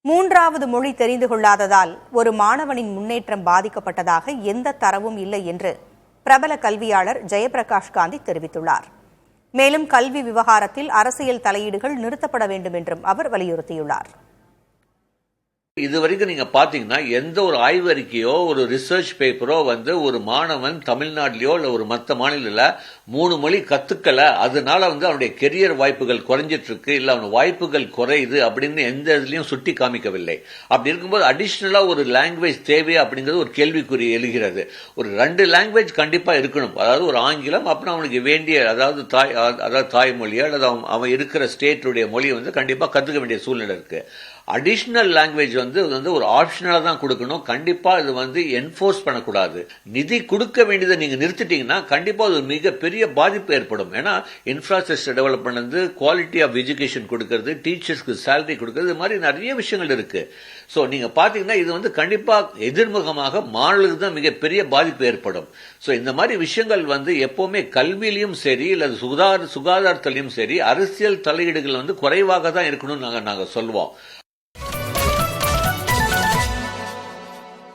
மூன்றாவது மொழி தெரிந்து கொள்ளாததால் ஒரு மாணவனின் முன்னேற்றம் பாதிக்கப்பட்டதாக எந்த தரவும் இல்லை என்று பிரபல கல்வியாளர் ஜெயபிரகாஷ் காந்தி தெரிவித்துள்ளார். மேலும் கல்வி விவகாரத்தில் அரசியல் தலையீடுகள் நிறுத்தப்பட வேண்டும் என்றும் அவர் வலியுறுத்தியுள்ளார். இதுவரைக்கும் நீங்க பாத்தீங்கன்னா எந்த ஒரு ஆய்வு அறிக்கையோ ஒரு ரிசர்ச் பேப்பரோ ஒரு மாணவன் தமிழ்நாட்டிலயோ இல்ல ஒரு மற்ற மாநிலத்துல 3 மொழி கத்துக்கல, அதனால அவனுடைய கெரியர் வாய்ப்புகள் குறைஞ்சிட்டு இருக்கு, இல்ல அவன் வாய்ப்புகள் குறையுது அப்படின்னு எந்த இதுலயும் சுட்டி காமிக்கவில்லை. அப்படி இருக்கும்போது அடிஷனலா ஒரு லாங்குவேஜ் தேவை அப்படிங்கிறது ஒரு கேள்விக்குறி எழுகிறது. ஒரு 2 லாங்குவேஜ் கண்டிப்பா இருக்கணும். அதாவது ஒரு ஆங்கிலம், அப்புறம் அவனுக்கு வேண்டிய அதாவது தாய்மொழியா அல்லது அவன் இருக்கிற ஸ்டேட்டுடைய மொழியை கண்டிப்பா கத்துக்க வேண்டிய சூழ்நிலை இருக்கு. அடிஷனல் லாங்குவேஜ் ஒரு ஆப்ஷனலா தான் கொடுக்கணும். கண்டிப்பா இது என்ஃபோர்ஸ் பண்ணக்கூடாது. நிதி கொடுக்க வேண்டியதை நீங்க நிறுத்திட்டீங்கன்னா கண்டிப்பா அது மிகப்பெரிய பாதிப்பு ஏற்படும். ஏன்னா infrastructure development, quality of education கொடுக்கறது, டீச்சர்ஸ்க்கு சேலரி கொடுக்கறது, இது மாதிரி நிறைய விஷயங்கள் இருக்கு. சோ நீங்க பாத்தீங்கன்னா இது கண்டிப்பா எதிர்முகமாக மாணவர்களுக்கு தான் மிகப்பெரிய பாதிப்பு ஏற்படும். சோ இந்த மாதிரி விஷயங்கள் எப்பவுமே கல்வியிலையும் சரி இல்ல சுகாதாரத்திலையும் சரி அரசியல் தலையீடுகள் குறைவாக தான் இருக்கணும்னு நாங்க சொல்லுவோம்.